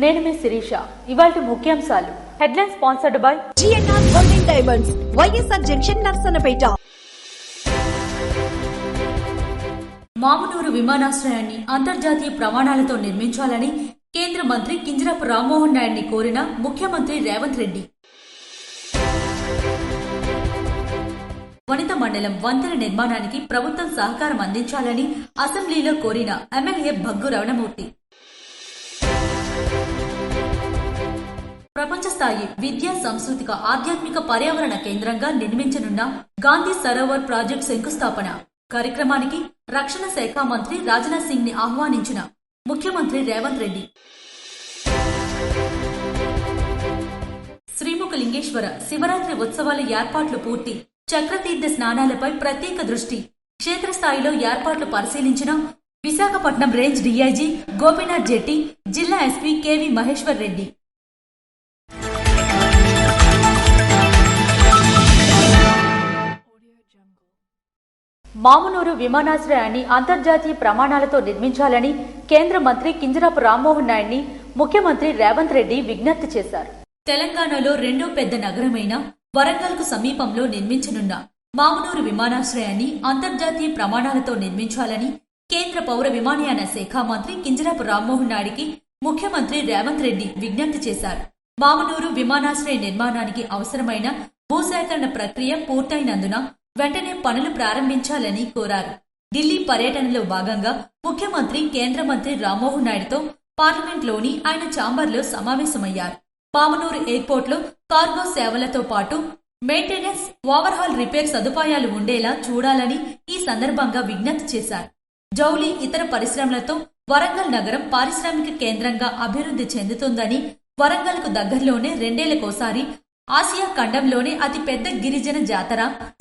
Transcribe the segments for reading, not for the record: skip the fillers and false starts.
నేను మీ శిరీష. ఇవాల్టి ముఖ్యాంశాలు. Headline sponsored by GNR golden diamonds, YSR junction, Narasannapeta. Mamunuru విమానాశ్రయాన్ని అంతర్జాతీయ ప్రమాణాలతో నిర్మించాలని కేంద్ర మంత్రి కింజరాపు రామ్మోహన్ నాయుడిని కోరిన ముఖ్యమంత్రి రేవంత్ రెడ్డి. వనిత మండలం వంతెన నిర్మాణానికి ప్రభుత్వం సహకారం అందించాలని అసెంబ్లీలో కోరిన ఎమ్మెల్యే భగ్గు రమణమూర్తి. ప్రపంచ స్థాయి విద్యా సాంస్కృతిక ఆధ్యాత్మిక పర్యావరణ కేంద్రంగా నిర్మించనున్న గాంధీ సరోవర్ ప్రాజెక్టు శంకుస్థాపన కార్యక్రమానికి రక్షణ శాఖ మంత్రి రాజ్నాథ్ సింగ్ ని ఆహ్వానించిన ముఖ్యమంత్రి రేవంత్ రెడ్డి. శ్రీముఖలింగేశ్వర శివరాత్రి ఉత్సవాల ఏర్పాట్లు పూర్తి. చక్రతీర్థ స్నానాలపై ప్రత్యేక దృష్టి. క్షేత్రస్థాయిలో ఏర్పాట్లు పరిశీలించిన విశాఖపట్నం రేంజ్ డీఐజీ గోపీనాథ్ జెట్టి, జిల్లా ఎస్పీ కెవి మహేశ్వర్ రెడ్డి. మామునూరు విమానాశ్రయాన్ని అంతర్జాతీయ ప్రమాణాలతో నిర్మించాలని కేంద్ర మంత్రి కింజరాపు రామ్మోహన్ నాయుడిని ముఖ్యమంత్రి రేవంత్ రెడ్డి విజ్ఞప్తి చేశారు. తెలంగాణలో రెండో పెద్ద నగరమైన వరంగల్ కు సమీపంలో నిర్మించనున్న మామునూరు విమానాశ్రయాన్ని అంతర్జాతీయ ప్రమాణాలతో నిర్మించాలని కేంద్ర పౌర విమానయాన శాఖ మంత్రి కింజరాపు రామ్మోహన్ నాయుడికి ముఖ్యమంత్రి రేవంత్ రెడ్డి విజ్ఞప్తి చేశారు. మామునూరు విమానాశ్రయ నిర్మాణానికి అవసరమైన భూసేకరణ ప్రక్రియ పూర్తయినందున వెంటనే పనులు ప్రారంభించాలని కోరారు. ఢిల్లీ పర్యటనలో భాగంగా ముఖ్యమంత్రి కేంద్ర మంత్రి రామ్మోహన్ నాయుడుతో పార్లమెంట్లోని ఆయన ఛాంబర్లో సమావేశమయ్యారు. మామునూరు ఎయిర్పోర్ట్లో కార్గో సేవలతో పాటు మెయింటెనెన్స్, ఓవర్హాల్, రిపేర్ సదుపాయాలు ఉండేలా చూడాలని ఈ సందర్భంగా విజ్ఞప్తి చేశారు. జౌలి, ఇతర పరిశ్రమలతో వరంగల్ నగరం పారిశ్రామిక కేంద్రంగా అభివృద్ధి చెందుతుందని, వరంగల్ కు దగ్గరలోనే రెండేళ్లకోసారి ఆసియా ఖండంలోనే అతి పెద్ద గిరిజన జాతర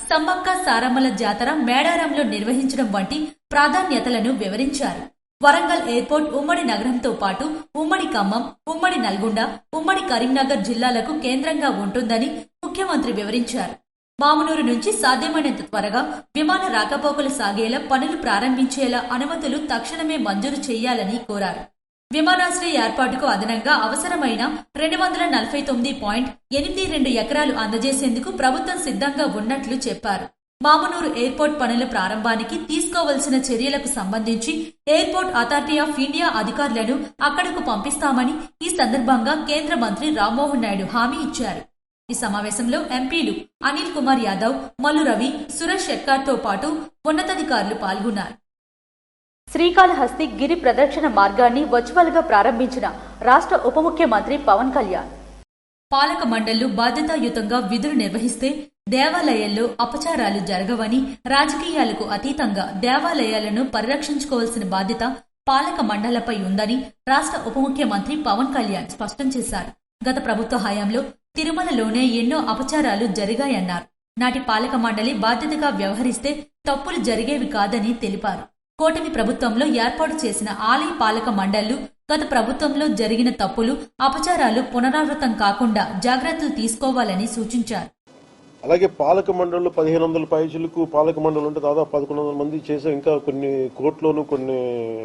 సమ్మక్క సారమ్మల జాతర మేడారంలో నిర్వహించడం వంటి ప్రాధాన్యతలను వివరించారు. వరంగల్ ఎయిర్పోర్ట్ ఉమ్మడి నగరంతో పాటు ఉమ్మడి ఖమ్మం, ఉమ్మడి నల్గొండ, ఉమ్మడి కరీంనగర్ జిల్లాలకు కేంద్రంగా ఉంటుందని ముఖ్యమంత్రి వివరించారు. మామునూరు నుంచి సాధ్యమైనంత త్వరగా విమాన రాకపోకలు సాగేలా పనులు ప్రారంభించేలా అనుమతులు తక్షణమే మంజూరు చేయాలని కోరారు. విమానాశ్రయ ఏర్పాటుకు అదనంగా అవసరమైన 249.82 ఎకరాలు అందజేసేందుకు ప్రభుత్వం సిద్ధంగా ఉన్నట్లు చెప్పారు. మామునూరు ఎయిర్పోర్ట్ పనుల ప్రారంభానికి తీసుకోవలసిన చర్యలకు సంబంధించి ఎయిర్పోర్ట్ అథారిటీ ఆఫ్ ఇండియా అధికారులను అక్కడకు పంపిస్తామని ఈ సందర్భంగా కేంద్ర మంత్రి రామ్మోహన్ నాయుడు హామీ ఇచ్చారు. ఈ సమావేశంలో ఎంపీలు అనిల్ కుమార్ యాదవ్, మల్లు రవి, సురేష్ షెట్కార్తో పాటు ఉన్నతాధికారులు పాల్గొన్నారు. శ్రీకాళహస్తి గిరి ప్రదక్షిణ మార్గాన్ని వర్చువల్ గా ప్రారంభించిన రాష్ట్ర ఉప ముఖ్యమంత్రి పవన్ కళ్యాణ్. పాలక మండళ్లు బాధ్యతాయుతంగా విధులు నిర్వహిస్తే దేవాలయాల్లో అపచారాలు జరగవని, రాజకీయాలకు అతీతంగా దేవాలయాలను పరిరక్షించుకోవాల్సిన బాధ్యత పాలక మండళ్లపై ఉందని రాష్ట్ర ఉప ముఖ్యమంత్రి పవన్ కళ్యాణ్ స్పష్టం చేశారు. గత ప్రభుత్వ హయాంలో తిరుమలలోనే ఎన్నో అపచారాలు జరిగాయన్నారు. నాటి పాలక మండలి బాధ్యతగా వ్యవహరిస్తే తప్పులు జరిగేవి కాదని తెలిపారు. కూటమి ప్రభుత్వంలో ఏర్పాటు చేసిన ఆలయ పాలక మండళ్లు గత ప్రభుత్వంలో జరిగిన తప్పులు, అపచారాలు పునరావృతం కాకుండా జాగ్రత్తలు తీసుకోవాలని సూచించారు. అలాగే పాలక మండళ్లు 1500 పైచులకు పాలక మండలి ఉంటే దాదాపు 1100 మంది చేసే ఇంకా కొన్ని కోర్టులోనూ కొన్ని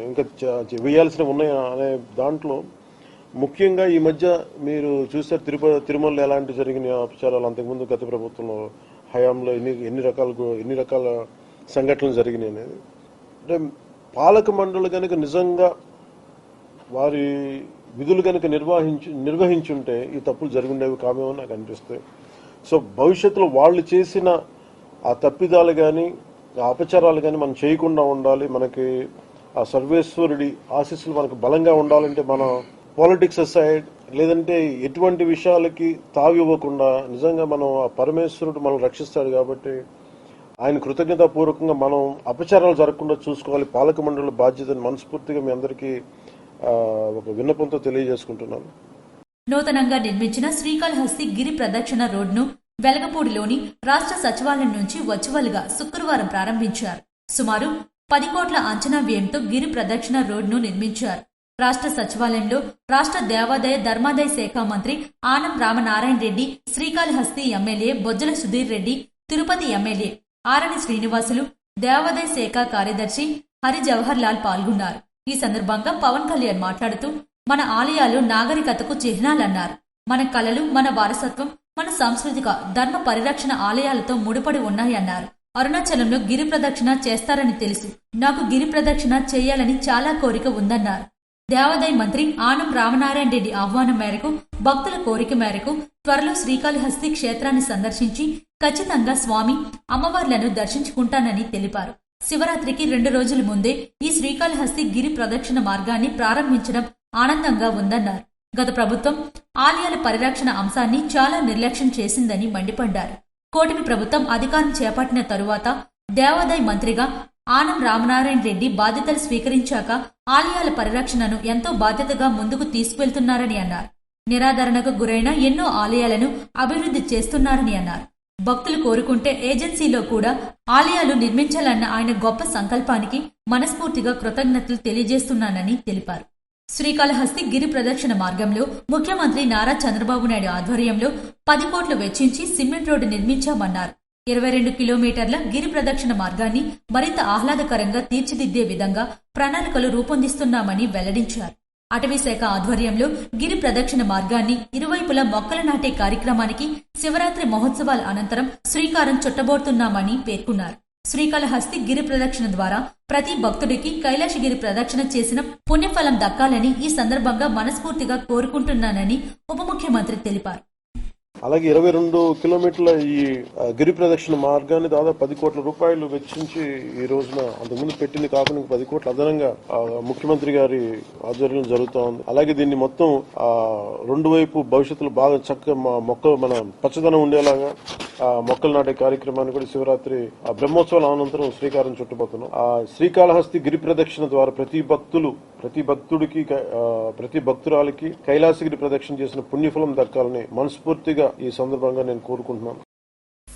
ఇంకా వేయాల్సినవి ఉన్నాయి అనే దాంట్లో ముఖ్యంగా ఈ మధ్య మీరు చూస్తే తిరుమలలో ఎలాంటి జరిగిన అపచారాలు అంతకుముందు గత ప్రభుత్వంలో హయాంలో ఎన్ని రకాల సంఘటనలు జరిగినాయి అనేది అంటే పాలక మండలి కనుక నిజంగా వారి విధులు కనుక నిర్వహించుంటే ఈ తప్పులు జరిగిండేవి కామేమో నాకు అనిపిస్తాయి. సో భవిష్యత్తులో వాళ్ళు చేసిన ఆ తప్పిదాలు కానీ ఆ అపచారాలు కానీ మనం చేయకుండా ఉండాలి. మనకి ఆ సర్వేశ్వరుడి ఆశీస్సులు మనకు బలంగా ఉండాలంటే మనం పాలిటిక్స్ అసైడ్ లేదంటే ఎటువంటి విషయాలకి తావివ్వకుండా నిజంగా మనం ఆ పరమేశ్వరుడు మనం రక్షిస్తాడు కాబట్టి ఆయన కృతజ్ఞతాపూర్వకంగా మనం అపచారాలు జరగకుండా చూసుకోవాలి. పాలక మండలి బాధ్యతను మనస్ఫూర్తిగా మీ అందరికీ ఒక విన్నపంతో తెలియజేసుకుంటున్నాను. నూతనంగా నిర్మించిన శ్రీకాళహస్తి గిరి ప్రదక్షిణ రోడ్ను వెలగపూడిలోని రాష్ట్ర సచివాలయం నుంచి వర్చువల్ గా శుక్రవారం ప్రారంభించారు. సుమారు 10 కోట్ల అంచనా వ్యయంతో గిరి ప్రదక్షిణ రోడ్ను నిర్మించారు. రాష్ట్ర సచివాలయంలో రాష్ట్ర దేవాదాయ ధర్మాదాయ శాఖ మంత్రి ఆనం రామనారాయణ రెడ్డి, శ్రీకాళహస్తి ఎమ్మెల్యే బొజ్జల సుధీర్ రెడ్డి, తిరుపతి ఎమ్మెల్యే ఆరణి శ్రీనివాసులు, దేవాదాయ శాఖ కార్యదర్శి హరి జవహర్ లాల్ పాల్గొన్నారు. ఈ సందర్భంగా పవన్ కళ్యాణ్ మాట్లాడుతూ మన ఆలయాలు నాగరికతకు చిహ్నాలన్నారు. మన కళలు, మన వారసత్వం, మన సాంస్కృతిక ధర్మ పరిరక్షణ ఆలయాలతో ముడిపడి ఉన్నాయన్నారు. అరుణాచలంలో గిరి ప్రదక్షిణ చేస్తారని తెలుసు. నాకు గిరి ప్రదక్షిణ చేయాలని చాలా కోరిక ఉందన్నారు. దేవాదాయ మంత్రి ఆనం రామనారాయణ రెడ్డి ఆహ్వానం మేరకు, భక్తుల కోరిక మేరకు త్వరలో శ్రీకాళహస్తి క్షేత్రాన్ని సందర్శించి ఖచ్చితంగా స్వామి, అమ్మవార్లను దర్శించుకుంటానని తెలిపారు. శివరాత్రికి 2 రోజుల ముందే ఈ శ్రీకాళహస్తి గిరి ప్రదక్షిణ మార్గాన్ని ప్రారంభించడం ఆనందంగా ఉందన్నారు. గత ప్రభుత్వం ఆలయాల పరిరక్షణ అంశాన్ని చాలా నిర్లక్ష్యం చేసిందని మండిపడ్డారు. కూటమి ప్రభుత్వం అధికారం చేపట్టిన తరువాత దేవాదాయ మంత్రిగా ఆనం రామనారాయణ రెడ్డి బాధ్యతలు స్వీకరించాక ఆలయాల పరిరక్షణను ఎంతో బాధ్యతగా ముందుకు తీసుకువెళ్తున్నారని అన్నారు. నిరాదరణకు గురైన ఎన్నో ఆలయాలను అభివృద్ధి చేస్తున్నారని అన్నారు. భక్తులు కోరుకుంటే ఏజెన్సీలో కూడా ఆలయాలు నిర్మించాలన్న ఆయన గొప్ప సంకల్పానికి మనస్ఫూర్తిగా కృతజ్ఞతలు తెలియజేస్తున్నానని తెలిపారు. శ్రీకాళహస్తి గిరి ప్రదక్షిణ మార్గంలో ముఖ్యమంత్రి నారా చంద్రబాబు నాయుడు ఆధ్వర్యంలో 10 కోట్లు వెచ్చించి సిమెంట్ రోడ్డు నిర్మించామన్నారు. 22 కిలోమీటర్ల గిరి ప్రదక్షిణ మార్గాన్ని మరింత ఆహ్లాదకరంగా తీర్చిదిద్దే విధంగా ప్రణాళికలు రూపొందిస్తున్నామని వెల్లడించారు. అటవీశాఖ ఆధ్వర్యంలో గిరి ప్రదక్షిణ మార్గాన్ని ఇరువైపులా మొక్కలు నాటే కార్యక్రమానికి శివరాత్రి మహోత్సవాల అనంతరం శ్రీకారం చుట్టబోతున్నామని పేర్కొన్నారు. శ్రీకాళహస్తి గిరి ప్రదక్షిణ ద్వారా ప్రతి భక్తుడికి కైలాసగిరి ప్రదక్షిణ చేసిన పుణ్యఫలం దక్కాలని ఈ సందర్భంగా మనస్ఫూర్తిగా కోరుకుంటున్నానని ఉప ముఖ్యమంత్రి తెలిపారు. అలాగే 22 కిలోమీటర్ల ఈ గిరి ప్రదక్షిణ మార్గాన్ని దాదాపు 10 కోట్ల రూపాయలు వెచ్చించి ఈ రోజున అంతకుముందు పెట్టింది కాకుండా 10 కోట్ల అదనంగా ముఖ్యమంత్రి గారి ఆధ్వర్యంలో జరుగుతూ ఉంది. అలాగే దీన్ని మొత్తం 2 వైపు భవిష్యత్తులో బాగా చక్కగా మొక్కలు మన పచ్చదనం ఉండేలాగా మొక్కలు నాటే కార్యక్రమాన్ని కూడా శివరాత్రి బ్రహ్మోత్సవాల అనంతరం శ్రీకారం చుట్టబోతున్నాం. శ్రీకాళహస్తి గిరి ప్రదక్షిణ ద్వారా ప్రతి భక్తుడికి ప్రతి భక్తురాలికి కైలాసగిరి ప్రదక్షిణ చేసిన పుణ్యఫలం దక్కాలని మనస్ఫూర్తిగా ఈ సందర్భంగా నేను కోరుకుంటున్నాను.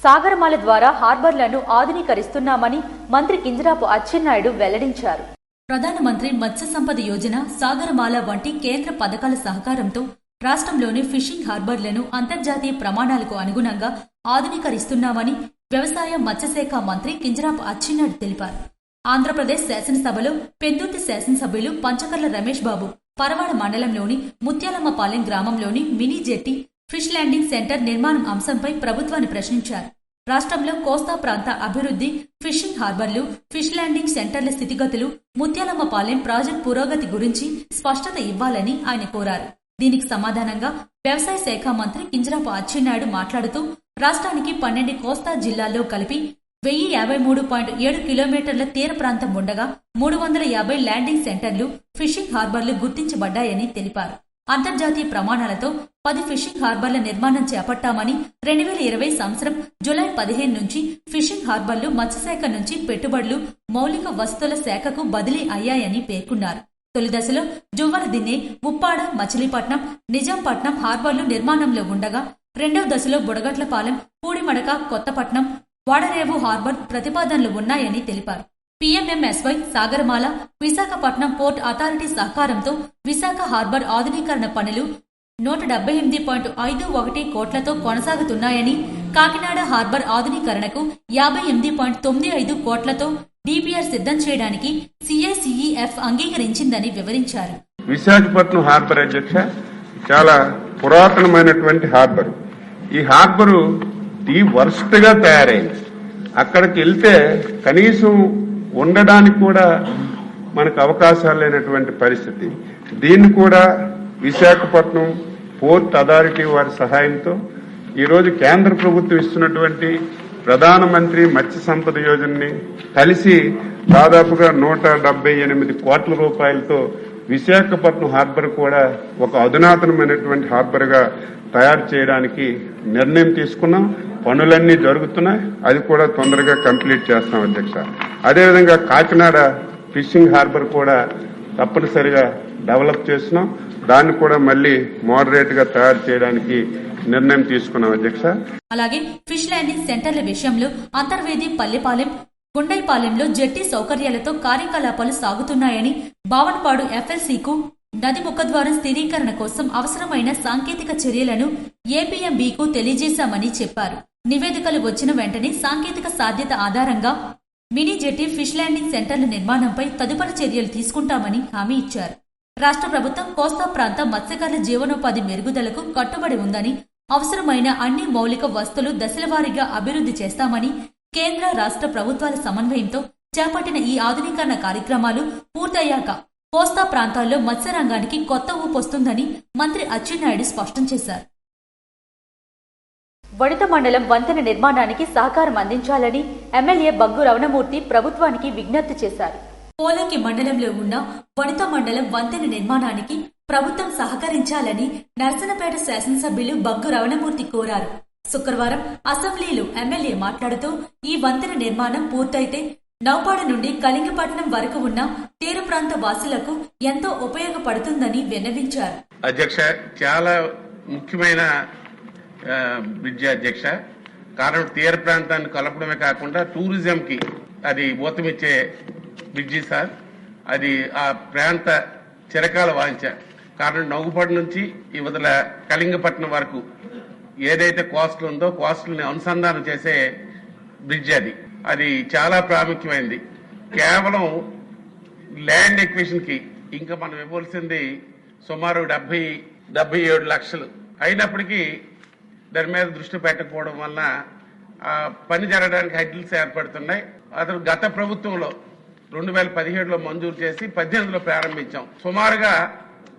సాగరమాల ద్వారా హార్బర్లను ఆధునీకరిస్తున్నామని మంత్రి కింజరాపు అచ్చెన్నాయుడు వెల్లడించారు. ప్రధానమంత్రి మత్స్య సంపద యోజన, సాగరమాల వంటి కేంద్ర పథకాల సహకారంతో రాష్ట్రంలోని ఫిషింగ్ హార్బర్లను అంతర్జాతీయ ప్రమాణాలకు అనుగుణంగా ఆధునీకరిస్తున్నామని వ్యవసాయ మత్స్యశాఖ మంత్రి కింజరాపు అచ్చెన్నాయుడు తెలిపారు. ఆంధ్రప్రదేశ్ శాసనసభలో పెందుర్తి శాసనసభ్యులు పంచకర్ల రమేష్ బాబు పరవాడ మండలంలోని ముత్యాలమ్మపాలెం గ్రామంలోని మినీ జెట్టి ఫిష్ ల్యాండింగ్ సెంటర్ నిర్మాణం అంశంపై ప్రభుత్వాన్ని ప్రశ్నించారు. రాష్ట్రంలో కోస్తా ప్రాంత అభివృద్ధి, ఫిషింగ్ హార్బర్లు, ఫిష్ ల్యాండింగ్ సెంటర్ల స్థితిగతులు, ముత్యాలమ్మపాలెం ప్రాజెక్టు పురోగతి గురించి స్పష్టత ఇవ్వాలని ఆయన కోరారు. దీనికి సమాధానంగా వ్యవసాయ శాఖ మంత్రి కింజరాపు అచ్చెన్నాయుడు మాట్లాడుతూ రాష్ట్రానికి 12 కోస్తా జిల్లాల్లో కలిపి 1053.7 కిలోమీటర్ల తీర ప్రాంతం ఉండగా 350 ల్యాండింగ్ సెంటర్లు, ఫిషింగ్ హార్బర్లు గుర్తించబడ్డాయని తెలిపారు. అంతర్జాతీయ ప్రమాణాలతో 10 ఫిషింగ్ హార్బర్ల నిర్మాణం చేపట్టామని 2020 సంవత్సరం జూలై 15 నుంచి ఫిషింగ్ హార్బర్లు మత్స్యశాఖ నుంచి పెట్టుబడులు మౌలిక వసతుల శాఖకు బదిలీ అయ్యాయని పేర్కొన్నారు. తొలి దశలో జువ్వలదిన్నె, ఉప్పాడ, మచిలీపట్నం, నిజాంపట్నం హార్బర్లు నిర్మాణంలో ఉండగా రెండవ దశలో బుడగట్లపాలెం, పూడిమడక, కొత్తపట్నం, వాడరేవు హార్బర్ ప్రతిపాదనలు ఉన్నాయని తెలిపారు. PMMSY, Sagarmala, Visakhapatnam port authority సహకారంతో విశాఖ హార్బర్ ఆధునీకరణ పనులు 178.51 కోట్లతో కొనసాగుతున్నాయని, కాకినాడ హార్బర్ ఆధునీకరణకు 58.95 కోట్లతో డిపిఆర్ సిద్ధం చేయడానికి సిఐసిఈఎఫ్ అంగీకరించిందని వివరించారు. విశాఖపట్నం హార్బర్ అధ్యక్ష చాలా పురాతనమైనటువంటి హార్బర్. ఈ హార్బరు వర్స్ట్ గా తయారైంది. అక్కడికి వెళ్తే కనీసం ఉండడానికి కూడా మనకు అవకాశాలు లేనటువంటి పరిస్థితి. దీన్ని కూడా విశాఖపట్నం పోర్ట్ అథారిటీ వారి సహాయంతో ఈరోజు కేంద్ర ప్రభుత్వం ఇస్తున్నటువంటి ప్రధానమంత్రి మత్స్య సంపద యోజనని కలిసి దాదాపుగా 178 కోట్ల రూపాయలతో విశాఖపట్నం హార్బర్ కూడా ఒక అధునాతనమైనటువంటి హార్బర్ గా తయారు చేయడానికి నిర్ణయం తీసుకున్నాం. పనులన్నీ జరుగుతున్నాయి. అది కూడా తొందరగా కంప్లీట్ చేస్తాం అధ్యక్ష. అదేవిధంగా కాకినాడ ఫిషింగ్ హార్బర్ కూడా తప్పనిసరిగా డెవలప్ చేస్తున్నాం. దాన్ని కూడా మళ్లీ మోడరేట్ గా తయారు చేయడానికి నిర్ణయం తీసుకున్నాం అధ్యక్ష. అలాగే ఫిష్ ల్యాండింగ్ సెంటర్ల విషయంలో అంతర్వేది, పల్లెపాలెం, గుండైపాలెంలో జెట్టి సౌకర్యాలతో కార్యకలాపాలు సాగుతున్నాయని, బావనపాడు ఎఫ్ఎల్సీకు నది ముఖద్వారం స్థిరీకరణ కోసం అవసరమైన సాంకేతిక చర్యలను ఏపీఎంబీకు తెలియజేశామని చెప్పారు. నివేదికలు వచ్చిన వెంటనే సాంకేతిక సాధ్యత ఆధారంగా మినీ జెట్టి, ఫిష్ ల్యాండింగ్ సెంటర్ల నిర్మాణంపై తదుపరి చర్యలు తీసుకుంటామని హామీ ఇచ్చారు. రాష్ట్ర ప్రభుత్వం కోస్తా ప్రాంత మత్స్యకారుల జీవనోపాధి మెరుగుదలకు కట్టుబడి ఉందని, అవసరమైన అన్ని మౌలిక వస్తువులు దశలవారీగా అభివృద్ధి చేస్తామని, కేంద్ర రాష్ట్ర ప్రభుత్వాల సమన్వయంతో చేపట్టిన ఈ ఆధునీకరణ కార్యక్రమాలు పూర్తయ్యాక కోస్తా ప్రాంతాల్లో మత్స్యరంగానికి కొత్త ఊపొస్తుందని మంత్రి అచ్చెన్నాయుడు స్పష్టం చేశారు. వడిత మండలం వంతెన నిర్మాణానికి సహకారం అందించాలని ఎమ్మెల్యే బగ్గు రమణమూర్తి ప్రభుత్వానికి విజ్ఞప్తి చేశారు. పోలంకి మండలంలో ఉన్న వడిత మండలం వంతెన నిర్మాణానికి ప్రభుత్వం సహకరించాలని నర్సనపేట శాసనసభ్యులు బగ్గు రమణమూర్తి కోరారు. శుక్రవారం అసెంబ్లీలో ఎమ్మెల్యే మాట్లాడుతూ ఈ వంతెన నిర్మాణం పూర్తయితే నౌపాడు నుండి కళింగపట్నం వరకు ఉన్న తీర ప్రాంత వాసులకు ఎంతో ఉపయోగపడుతుందని విన్నవించారు. అధ్యక్ష, చాలా ముఖ్యమైన బ్రిడ్జి అధ్యక్ష. కారణం తీర ప్రాంతాన్ని కలపడమే కాకుండా టూరిజంకి అది ఊతమిచ్చే బ్రిడ్జి సార్. అది ఆ ప్రాంత చిరకాల వాంఛ. కారణం నౌగుపాడు నుంచి ఇవతల కళింగపట్నం వరకు ఏదైతే కోస్టల్ ఉందో కోస్టల్ని అనుసంధానం చేసే బ్రిడ్జ్ అది చాలా ప్రాముఖ్యమైనది. కేవలం ల్యాండ్ ఎక్విజిషన్ కి ఇంకా మనం ఇవ్వాల్సింది సుమారు 77 లక్షలు అయినప్పటికీ దాని మీద దృష్టి పెట్టకపోవడం వలన పని జరగడానికి హెడ్డిల్స్ ఏర్పడుతున్నాయి. అతను గత ప్రభుత్వంలో 2017లో మంజూరు చేసి 18లో ప్రారంభించాం. సుమారుగా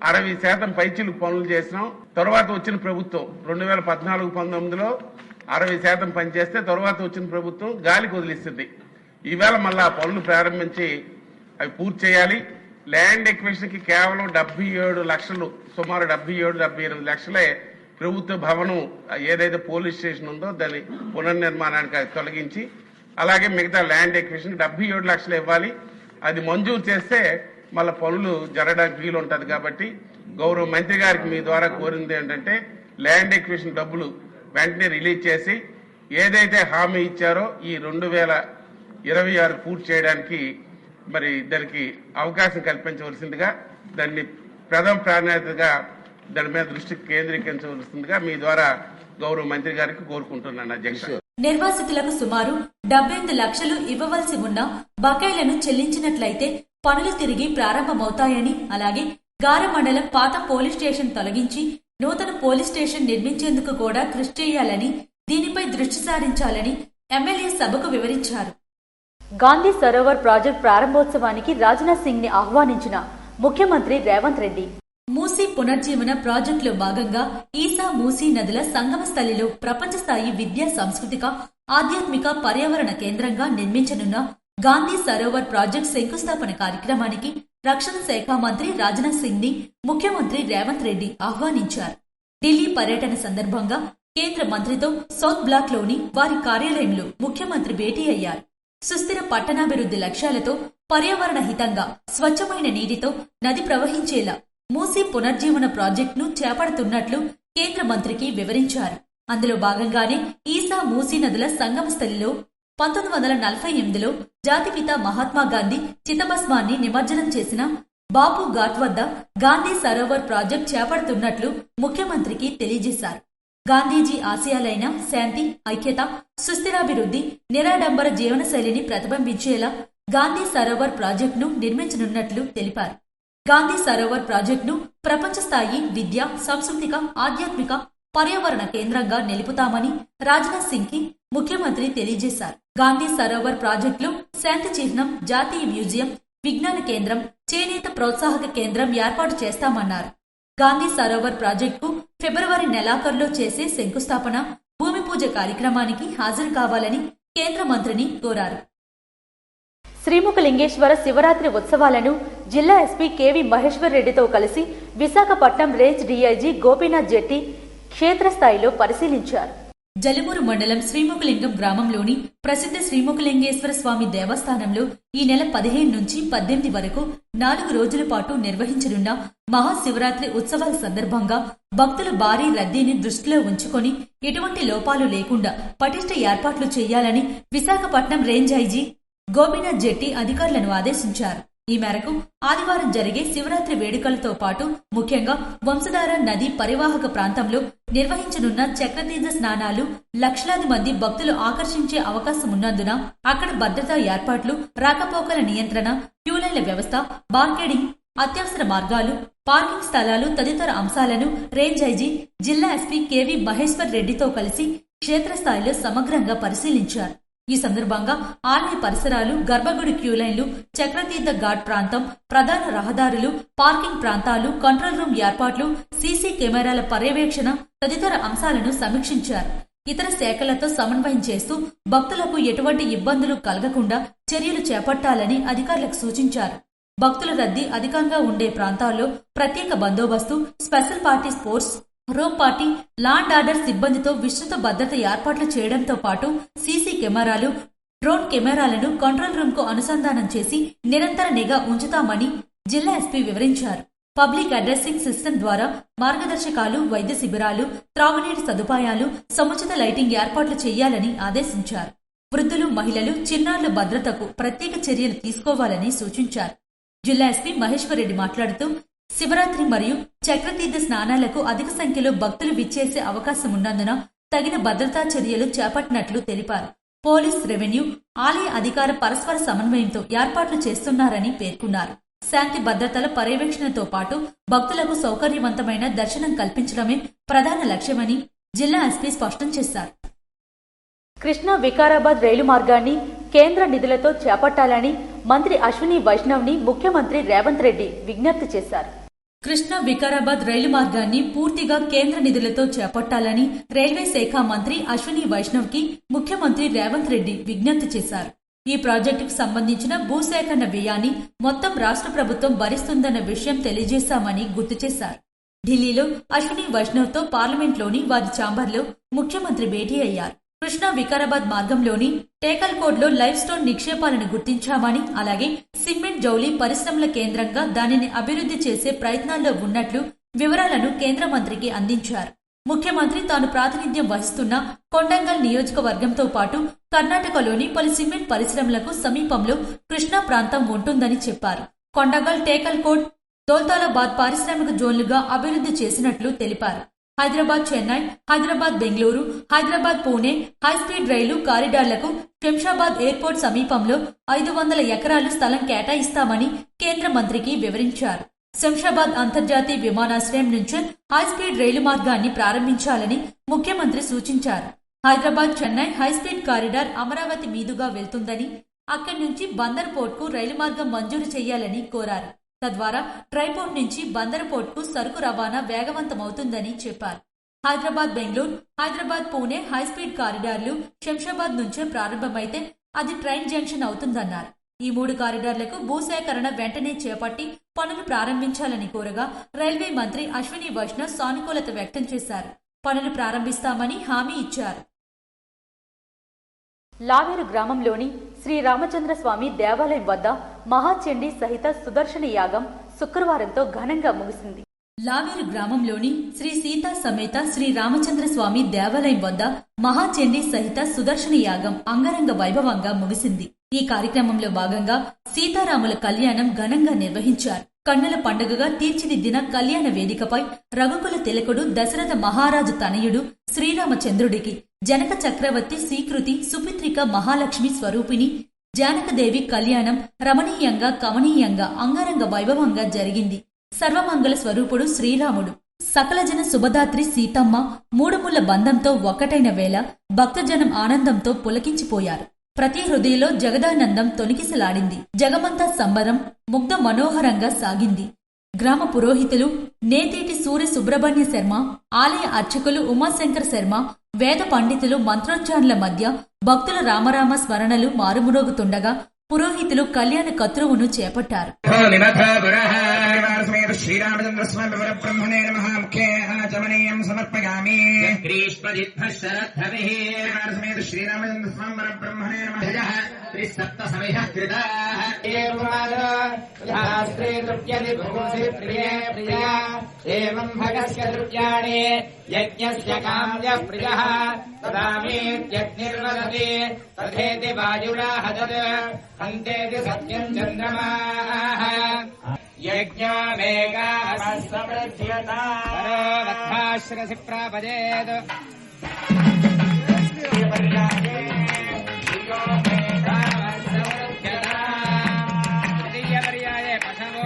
60% పైచిలు పనులు చేసినాం. తర్వాత వచ్చిన ప్రభుత్వం 2014-19లో 60% పనిచేస్తే తర్వాత వచ్చిన ప్రభుత్వం గాలికి వదిలిస్తుంది. ఈవేళ మళ్ళా పనులు ప్రారంభించి అవి పూర్తి చేయాలి. ల్యాండ్ ఎక్విజిషన్ కి కేవలం 77 లక్షలు, సుమారు 77-78 లక్షలే ప్రభుత్వ భవనం ఏదైతే పోలీస్ స్టేషన్ ఉందో దాని పునర్నిర్మాణానికి తొలగించి, అలాగే మిగతా ల్యాండ్ ఎక్విజిషన్ 77 లక్షలు ఇవ్వాలి. అది మంజూరు చేస్తే మళ్ళా పనులు జరగడానికి వీలు ఉంటుంది. కాబట్టి గౌరవ మంత్రి గారికి మీ ద్వారా కోరింది ఏంటంటే ల్యాండ్ ఎక్విజిషన్ డబ్బులు వెంటనే రిలీజ్ చేసి ఏదైతే హామీ ఇచ్చారో ఈ 2026 పూర్తి చేయడానికి మరి దానికి అవకాశం కల్పించవలసిందిగా, దాన్ని ప్రథమ ప్రాధాన్యతగా దాని మీద దృష్టి కేంద్రీకరించవలసిందిగా మీ ద్వారా గౌరవ మంత్రి గారికి కోరుకుంటున్నాను అధ్యక్ష. నిర్వాసితులకు సుమారు 78 లక్షలు ఇవ్వవలసి ఉన్న బకాయిలను చెల్లించినట్లయితే పనులు తిరిగి ప్రారంభమవుతాయని, అలాగే గార మండలం పాత పోలీస్ స్టేషన్ తొలగించి నూతన పోలీస్ స్టేషన్ నిర్మించేందుకు కూడా కృషి చేయాలని, దీనిపై దృష్టి సారించాలని ఎమ్మెల్యే సభకు వివరించారు. గాంధీ సరోవర్ ప్రాజెక్టు ప్రారంభోత్సవానికి రాజ్నాథ్ సింగ్ ని ఆహ్వానించిన ముఖ్యమంత్రి రేవంత్ రెడ్డి. మూసీ పునర్జీవన ప్రాజెక్టులో భాగంగా ఈసా మూసీ నదుల సంగమ స్థలిలో ప్రపంచ స్థాయి విద్యా, సాంస్కృతిక, ఆధ్యాత్మిక, పర్యావరణ కేంద్రంగా నిర్మించనున్న గాంధీ సరోవర్ ప్రాజెక్టు శంకుస్థాపన కార్యక్రమానికి రక్షణ శాఖ మంత్రి రాజ్నాథ్ సింగ్ ని ముఖ్యమంత్రి రేవంత్ రెడ్డి ఆహ్వానించారు. ఢిల్లీ పర్యటన సందర్భంగా కేంద్ర మంత్రితో సౌత్ బ్లాక్ లోని వారి కార్యాలయంలో ముఖ్యమంత్రి భేటీ అయ్యారు. సుస్థిర పట్టణాభివృద్ధి లక్ష్యాలతో పర్యావరణ హితంగా స్వచ్ఛమైన నీటితో నది ప్రవహించేలా మూసీ పునర్జీవన ప్రాజెక్టును చేపడుతున్నట్లు కేంద్ర మంత్రికి వివరించారు. అందులో భాగంగానే ఈసా మూసీ నదుల సంగమ స్థలిలో 1948లో జాతిపిత మహాత్మాగాంధీ చితభస్మాన్ని నిమజ్జనం చేసిన బాపు ఘాట్ వద్ద గాంధీ సరోవర్ ప్రాజెక్టు చేపడుతున్నట్లు ముఖ్యమంత్రికి తెలియజేశారు. గాంధీజీ ఆశయాలైన శాంతి, ఐక్యత, సుస్థిరాభివృద్ధి, నిరాడంబర జీవనశైలిని ప్రతిబింబించేలా గాంధీ సరోవర్ ప్రాజెక్టును నిర్మించనున్నట్లు తెలిపారు. గాంధీ సరోవర్ ప్రాజెక్టును ప్రపంచ స్థాయి విద్య, సాంస్కృతిక, ఆధ్యాత్మిక, పర్యావరణ కేంద్రంగా నిలుపుతామని రాజ్నాథ్ సింగ్ కి ముఖ్యమంత్రి తెలియజేశారు. గాంధీ సరోవర్ ప్రాజెక్టులో శాంతి చిహ్నం, జాతీయ మ్యూజియం, విజ్ఞాన కేంద్రం, చేనేత ప్రోత్సాహక కేంద్రం ఏర్పాటు చేస్తామన్నారు. గాంధీ సరోవర్ ప్రాజెక్టుకు ఫిబ్రవరి నెలాఖరులో చేసే శంకుస్థాపన, భూమి పూజ కార్యక్రమానికి హాజరు కావాలని కేంద్ర మంత్రిని కోరారు. శ్రీముఖలింగేశ్వర శివరాత్రి ఉత్సవాలను జిల్లా ఎస్పీ కేవీ మహేశ్వర్ రెడ్డితో కలిసి విశాఖపట్నం రేంజ్ డీఐజీ గోపీనాథ్ జెట్టి క్షేత్రస్థాయిలో పరిశీలించారు. జలమూరు మండలం శ్రీముఖలింగం గ్రామంలోని ప్రసిద్ధ శ్రీముఖలింగేశ్వర స్వామి దేవస్థానంలో ఈ నెల 15 నుంచి 18 వరకు 4 రోజుల పాటు నిర్వహించనున్న మహాశివరాత్రి ఉత్సవాల సందర్భంగా భక్తుల భారీ రద్దీని దృష్టిలో ఉంచుకొని ఎటువంటి లోపాలు లేకుండా పటిష్ట ఏర్పాట్లు చేయాలని విశాఖపట్నం రేంజ్ ఐజీ గోపీనాథ్ జెట్టి అధికారులను ఆదేశించారు. ఈ మేరకు ఆదివారం జరిగే శివరాత్రి వేడుకలతో పాటు ముఖ్యంగా వంశధార నది పరివాహక ప్రాంతంలో నిర్వహించనున్న చక్రతీర్థ స్నానాలు లక్షలాది మంది భక్తులు ఆకర్షించే అవకాశం ఉన్నందున అక్కడ భద్రతా ఏర్పాట్లు, రాకపోకల నియంత్రణ, క్యూలైన్ల వ్యవస్థ, బార్కేడింగ్, అత్యవసర మార్గాలు, పార్కింగ్ స్థలాలు తదితర అంశాలను రేంజ్ ఐజీ జిల్లా ఎస్పీ కేవీ మహేశ్వర్ రెడ్డితో కలిసి క్షేత్రస్థాయిలో సమగ్రంగా పరిశీలించారు. ఈ సందర్భంగా ఆలయ పరిసరాలు, గర్భగుడి క్యూలైన్లు, చక్రతీర్థ ఘాట్ ప్రాంతం, ప్రధాన రహదారులు, పార్కింగ్ ప్రాంతాలు, కంట్రోల్ రూమ్ ఏర్పాట్లు, సీసీ కెమెరాల పర్యవేక్షణ తదితర అంశాలను సమీక్షించారు. ఇతర శాఖలతో సమన్వయం చేస్తూ భక్తులకు ఎటువంటి ఇబ్బందులు కలగకుండా చర్యలు చేపట్టాలని అధికారులకు సూచించారు. భక్తుల రద్దీ అధికంగా ఉండే ప్రాంతాల్లో ప్రత్యేక బందోబస్తు, special party sports, rope party, law and order సిబ్బందితో విస్తృత భద్రత ఏర్పాట్లు చేయడంతో పాటు సీసీ కెమెరాలు, డ్రోన్ కెమెరాలను కంట్రోల్ రూమ్ కు అనుసంధానం చేసి నిరంతర నిఘా ఉంచుతామని జిల్లా ఎస్పీ వివరించారు. పబ్లిక్ అడ్రసింగ్ సిస్టమ్ ద్వారా మార్గదర్శకాలు, వైద్య శిబిరాలు, త్రాగునీటి సదుపాయాలు, సముచిత లైటింగ్ ఏర్పాట్లు చేయాలని ఆదేశించారు. వృద్ధులు, మహిళలు, చిన్నారుల భద్రతకు ప్రత్యేక చర్యలు తీసుకోవాలని సూచించారు. జిల్లా ఎస్పీ మహేశ్వర్ రెడ్డి మాట్లాడుతూ శివరాత్రి మరియు చక్రతీర్థ స్నానాలకు అధిక సంఖ్యలో భక్తులు విచ్చేసే అవకాశం ఉన్నందున తగిన భద్రతా చర్యలు చేపట్టినట్లు తెలిపారు. పోలీస్, రెవెన్యూ, ఆలయ అధికార పరస్పర సమన్వయంతో ఏర్పాట్లు చేస్తున్నారని పేర్కొన్నారు. శాంతి భద్రతల పర్యవేక్షణతో పాటు భక్తులకు సౌకర్యవంతమైన దర్శనం కల్పించడమే ప్రధాన లక్ష్యమని జిల్లా ఎస్పీ స్పష్టం చేశారు. కృష్ణా వికారాబాద్ రైలు మార్గాన్ని కేంద్ర నిధులతో చేపట్టాలని మంత్రి అశ్విని వైష్ణవ్ని ముఖ్యమంత్రి రేవంత్ రెడ్డి విజ్ఞప్తి చేశారు. కృష్ణా వికారాబాద్ రైలు మార్గాన్ని పూర్తిగా కేంద్ర నిధులతో చేపట్టాలని రైల్వే శాఖ మంత్రి అశ్విని వైష్ణవ్ కి ముఖ్యమంత్రి రేవంత్ రెడ్డి విజ్ఞప్తి చేశారు. ఈ ప్రాజెక్టుకు సంబంధించిన భూసేకరణ వ్యయాన్ని మొత్తం రాష్ట్ర ప్రభుత్వం భరిస్తుందన్న విషయం తెలియజేశామని గుర్తు చేశారు. ఢిల్లీలో అశ్విని వైష్ణవ్ తో పార్లమెంట్లోని వారి ఛాంబర్లో ముఖ్యమంత్రి భేటీ అయ్యారు. కృష్ణా వికారాబాద్ మార్గంలోని టేకల్కోడ్లో లైఫ్ స్టోన్ నిక్షేపాలను గుర్తించామని, అలాగే సిమెంట్, జౌళి పరిశ్రమల కేంద్రంగా దానిని అభివృద్ధి చేసే ప్రయత్నాల్లో ఉన్నట్లు వివరాలను కేంద్ర మంత్రికి అందించారు. ముఖ్యమంత్రి తాను ప్రాతినిధ్యం వహిస్తున్న కొండంగల్ నియోజకవర్గంతో పాటు కర్ణాటకలోని పలు సిమెంట్ పరిశ్రమలకు సమీపంలో కృష్ణా ప్రాంతం ఉంటుందని చెప్పారు. కొండంగల్, టేకల్కోట్, దౌలతాబాద్ పారిశ్రామిక జోన్లుగా అభివృద్ధి చేసినట్లు తెలిపారు. హైదరాబాద్, చెన్నై, హైదరాబాద్, బెంగళూరు, హైదరాబాద్, పూణే హైస్పీడ్ రైలు కారిడార్లకు శంషాబాద్ ఎయిర్పోర్ట్ సమీపంలో 500 ఎకరాలు స్థలం కేటాయిస్తామని కేంద్ర మంత్రికి వివరించారు. శంషాబాద్ అంతర్జాతీయ విమానాశ్రయం నుంచి హైస్పీడ్ రైలు మార్గాన్ని ప్రారంభించాలని ముఖ్యమంత్రి సూచించారు. హైదరాబాద్, చెన్నై హైస్పీడ్ కారిడార్ అమరావతి మీదుగా వెళ్తుందని, అక్కడి నుంచి బందర్ పోర్టుకు రైలు మార్గం మంజూరు చేయాలని కోరారు. తద్వారా ట్రైపోర్ట్ నుంచి బందర్ పోర్టుకు సరుకు రవాణా వేగవంతమవుతుందని చెప్పారు. హైదరాబాద్, బెంగళూరు, హైదరాబాద్, పూణే హైస్పీడ్ కారిడార్లు శంషాబాద్ నుంచే ప్రారంభమైతే అది ట్రైన్ జంక్షన్ అవుతుందన్నారు. ఈ 3 కారిడార్లకు భూసేకరణ వెంటనే చేపట్టి పనులు ప్రారంభించాలని కోరగా రైల్వే మంత్రి అశ్విని వైష్ణవ్ సానుకూలత వ్యక్తం చేశారు. పనులు ప్రారంభిస్తామని హామీ ఇచ్చారు. లావేరు గ్రామంలోని శ్రీ రామచంద్ర స్వామి దేవాలయం వద్ద మహాచండీ సహిత సుదర్శన యాగం శుక్రవారంతో ఘనంగా ముగిసింది. లావేరు గ్రామంలోని శ్రీ సీతా సమేత శ్రీ రామచంద్ర స్వామి దేవాలయం వద్ద మహాచండీ సహిత సుదర్శన యాగం అంగరంగ వైభవంగా ముగిసింది. ఈ కార్యక్రమంలో భాగంగా సీతారాముల కళ్యాణం ఘనంగా నిర్వహించారు. కన్నుల పండుగగా తీర్చిదిద్దిన కళ్యాణ వేదికపై రఘుకుల తిలకుడు దశరథ మహారాజు తనయుడు శ్రీరామచంద్రుడికి జనక చక్రవర్తి స్వీకృతి సుపిత్రిక మహాలక్ష్మి స్వరూపిణి జానకదేవి కళ్యాణం రమణీయంగా, కమనీయంగా, అంగరంగ వైభవంగా జరిగింది. సర్వమంగళ స్వరూపుడు శ్రీరాముడు, సకల జన శుభదాత్రి సీతమ్మ 3 ముళ్ల బంధంతో ఒక్కటైన వేళ భక్తజనం ఆనందంతో పులకించిపోయారు. ప్రతి హృదయంలో జగదానందం తొణికిసలాడింది. జగమంతా సంబరం ముగ్ధ మనోహరంగా సాగింది. గ్రామ పురోహితులు నేతేటి సూర్య సుబ్రహ్మణ్య శర్మ, ఆలయ అర్చకులు ఉమాశంకర్ శర్మ, వేద పండితులు మంత్రోచ్చారణల మధ్య భక్తుల రామరామ స్మరణలు మారుమురోగుతుండగా పురోహితులు కళ్యాణ కత్రువును చేపట్టారు. శ్రీరామచంద్ర స్వామి బ్రహ్మణే నమః ముఖ్యే ఆచమనీయం సమర్పయామి. శ్రీరామచంద్ర స్వామి బ్రహ్మణే నమః త్రిసప్త సమయ కృతా ఏవం భగస్య ద్రవ్యాణి యజ్ఞస్య కామ్య ప్రియః తదామేత్యగ్నిర్వదతి తథేతి వాయురాహజత్ హంతేతి సత్యం చంద్రమాః యజ్ఞామేకాశ్రసి ప్రాపజేత్ పశవో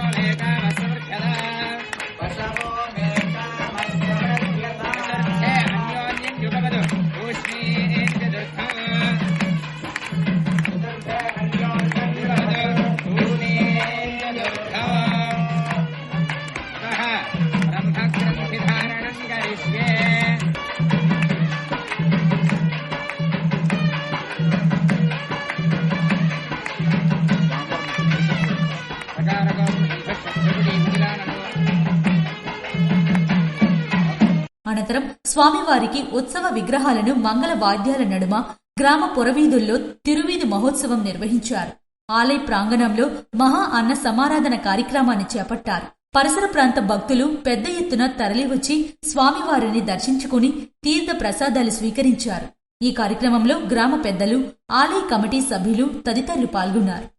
స్వామివారికి ఉత్సవ విగ్రహాలను మంగళ వాద్యాల నడుమ గ్రామ పురవీధుల్లో తిరువీధి మహోత్సవం నిర్వహించారు. ఆలయ ప్రాంగణంలో మహా అన్న సమారాధన కార్యక్రమాన్ని చేపట్టారు. పరిసర ప్రాంత భక్తులు పెద్ద ఎత్తున తరలివచ్చి స్వామివారిని దర్శించుకుని తీర్థ ప్రసాదాలు స్వీకరించారు. ఈ కార్యక్రమంలో గ్రామ పెద్దలు, ఆలయ కమిటీ సభ్యులు తదితరులు పాల్గొన్నారు.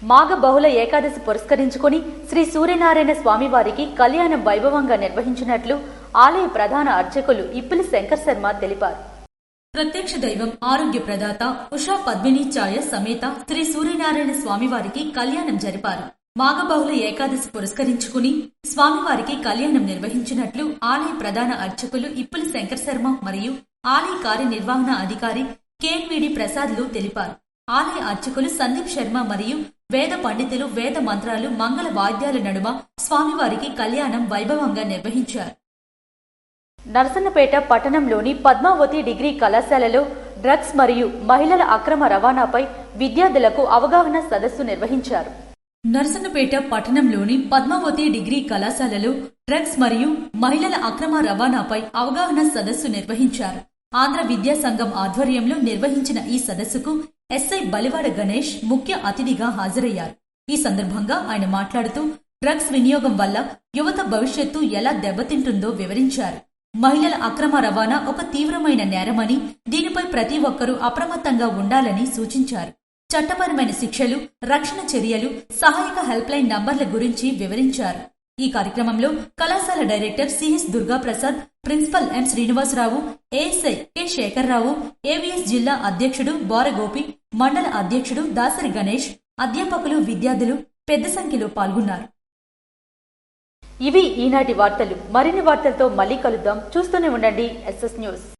మాఘ బహుళ ఏకాదశి పురస్కరించుకుని శ్రీ సూర్యనారాయణ స్వామివారికి కళ్యాణం వైభవంగా నిర్వహించినట్లు ఆలయ ప్రధాన అర్చకులు ఇప్పిలి శంకర్ శర్మ తెలిపారు. ప్రత్యక్ష దైవం ఆరోగ్య ప్రదాత ఉషా పద్మిని ఛాయ సమేత శ్రీ సూర్యనారాయణ స్వామివారికి కళ్యాణం జరిపారు. మాఘబహుళ ఏకాదశి పురస్కరించుకుని స్వామివారికి కళ్యాణం నిర్వహించినట్లు ఆలయ ప్రధాన అర్చకులు ఇప్పిలి శంకర్ శర్మ మరియు ఆలయ కార్యనిర్వహణ అధికారి కేఎన్విడి ప్రసాద్లు తెలిపారు. ఆలయ అర్చకులు సందీప్ శర్మ మరియు వేద పండితులు వేద మంత్రాలు మంగళ వాద్యాల నడుమ స్వామివారికి కళ్యాణం వైభవంగా నిర్వహించారు. నరసన్నపేట పట్టణంలోని పద్మావతి డిగ్రీ కళాశాలలో డ్రగ్స్ మరియు మహిళల అక్రమ రవాణాపై విద్యార్థులకు అవగాహన సదస్సు నిర్వహించారు. నరసన్నపేట పట్టణంలోని పద్మావతి డిగ్రీ కళాశాలలో డ్రగ్స్ మరియు మహిళల అక్రమ రవాణాపై అవగాహన సదస్సు నిర్వహించారు. ఆంధ్ర విద్యా సంఘం ఆధ్వర్యంలో నిర్వహించిన ఈ సదస్సుకు ఎస్ఐ బలివాడ గణేష్ ముఖ్య అతిథిగా హాజరయ్యారు. ఈ సందర్భంగా ఆయన మాట్లాడుతూ డ్రగ్స్ వినియోగం వల్ల యువత భవిష్యత్తు ఎలా దెబ్బతింటుందో వివరించారు. మహిళల అక్రమ రవాణా ఒక తీవ్రమైన నేరమని, దీనిపై ప్రతి ఒక్కరూ అప్రమత్తంగా ఉండాలని సూచించారు. చట్టపరమైన శిక్షలు, రక్షణ చర్యలు, సహాయక హెల్ప్ లైన్ నంబర్ల గురించి వివరించారు. ఈ కార్యక్రమంలో కళాశాల director CS Durgaprasad, principal M Srinivasarao, ASI K Shekharrao, AVS జిల్లా అధ్యక్షుడు బోరగోపి, మండల అధ్యక్షుడు దాసరి గణేష్, అధ్యాపకులు, విద్యార్థులు పెద్ద సంఖ్యలో పాల్గొన్నారు. ఇవి ఈనాటి వార్తలు. మరిన్ని వార్తలతో మళ్ళీ కలుద్దాం. చూస్తూనే ఉండండి SS న్యూస్.